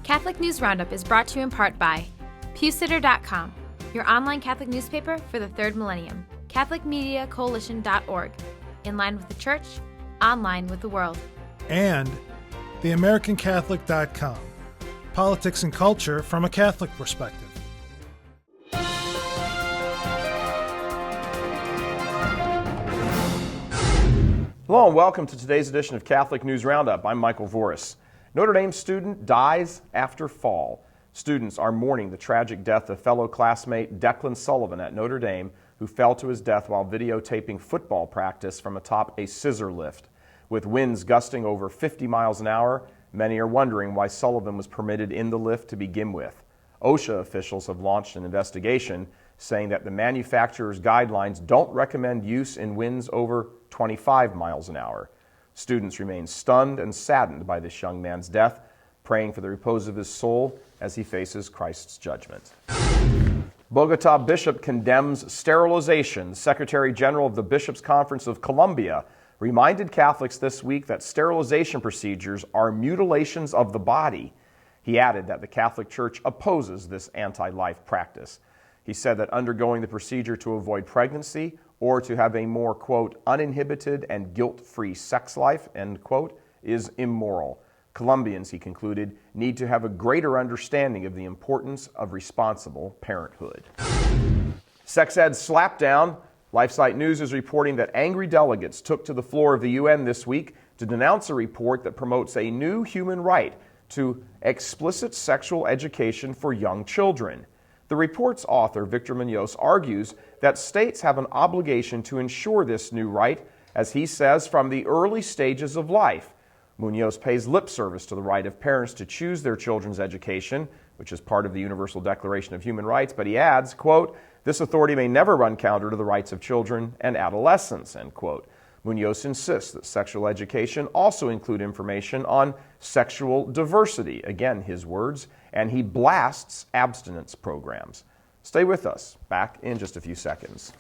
Catholic News Roundup is brought to you in part by PewSitter.com, your online Catholic newspaper for the third millennium, CatholicMediaCoalition.org, in line with the Church, online with the world. And TheAmericanCatholic.com, politics and culture from a Catholic perspective. Hello and welcome to today's edition of Catholic News Roundup. I'm Michael Voris. Notre Dame student dies after fall. Students are mourning the tragic death of fellow classmate Declan Sullivan at Notre Dame, who fell to his death while videotaping football practice from atop a scissor lift. With winds gusting over 50 miles an hour, many are wondering why Sullivan was permitted in the lift to begin with. OSHA officials have launched an investigation saying that the manufacturer's guidelines don't recommend use in winds over 25 miles an hour. Students remain stunned and saddened by this young man's death, praying for the repose of his soul as he faces Christ's judgment. Bogotá bishop condemns sterilization. The Secretary General of the Bishops' Conference of Colombia reminded Catholics this week that sterilization procedures are mutilations of the body. He added that the Catholic Church opposes this anti-life practice. He said that undergoing the procedure to avoid pregnancy or to have a more, quote, uninhibited and guilt-free sex life, end quote, is immoral. Colombians, he concluded, need to have a greater understanding of the importance of responsible parenthood. Sex ed slapdown. LifeSite News is reporting that angry delegates took to the floor of the UN this week to denounce a report that promotes a new human right to explicit sexual education for young children. The report's author, Victor Munoz, argues that states have an obligation to ensure this new right, as he says, from the early stages of life. Munoz pays lip service to the right of parents to choose their children's education, which is part of the Universal Declaration of Human Rights, but he adds, quote, this authority may never run counter to the rights of children and adolescents, end quote. Munoz insists that sexual education also include information on sexual diversity, again his words, and he blasts abstinence programs. Stay with us. Back in just a few seconds.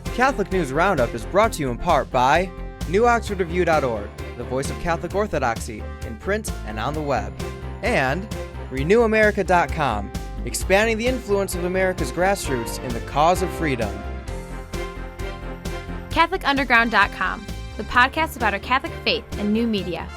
Catholic News Roundup is brought to you in part by NewOxfordReview.org, the voice of Catholic Orthodoxy, in print and on the web, and RenewAmerica.com, expanding the influence of America's grassroots in the cause of freedom. CatholicUnderground.com, the podcast about our Catholic faith and new media.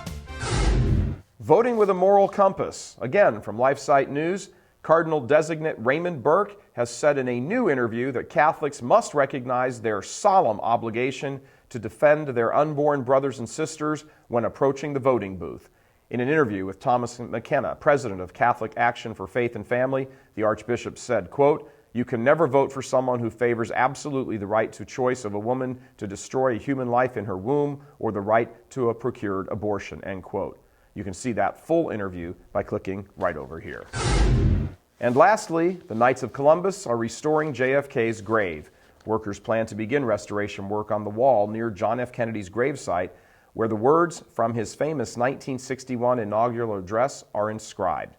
Voting with a moral compass. Again, from LifeSite News, Cardinal Designate Raymond Burke has said in a new interview that Catholics must recognize their solemn obligation to defend their unborn brothers and sisters when approaching the voting booth. In an interview with Thomas McKenna, president of Catholic Action for Faith and Family, the Archbishop said, quote, you can never vote for someone who favors absolutely the right to choice of a woman to destroy a human life in her womb or the right to a procured abortion, end quote. You can see that full interview by clicking right over here. And lastly, the Knights of Columbus are restoring JFK's grave. Workers plan to begin restoration work on the wall near John F. Kennedy's gravesite, where the words from his famous 1961 inaugural address are inscribed.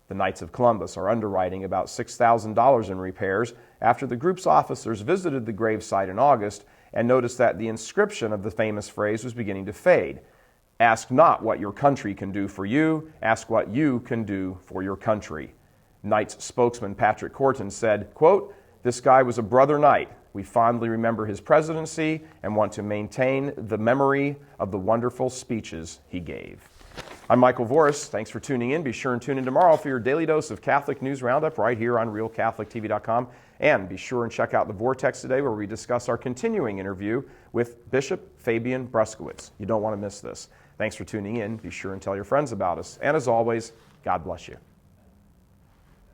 The Knights of Columbus are underwriting about $6,000 in repairs after the group's officers visited the gravesite in August and noticed that the inscription of the famous phrase was beginning to fade. Ask not what your country can do for you, ask what you can do for your country. Knights spokesman Patrick Corton said, quote, this guy was a brother knight. We fondly remember his presidency and want to maintain the memory of the wonderful speeches he gave. I'm Michael Voris. Thanks for tuning in. Be sure and tune in tomorrow for your daily dose of Catholic News Roundup right here on RealCatholicTV.com. And be sure and check out the Vortex today where we discuss our continuing interview with Bishop Fabian Bruskowitz. You don't want to miss this. Thanks for tuning in. Be sure and tell your friends about us. And as always, God bless you.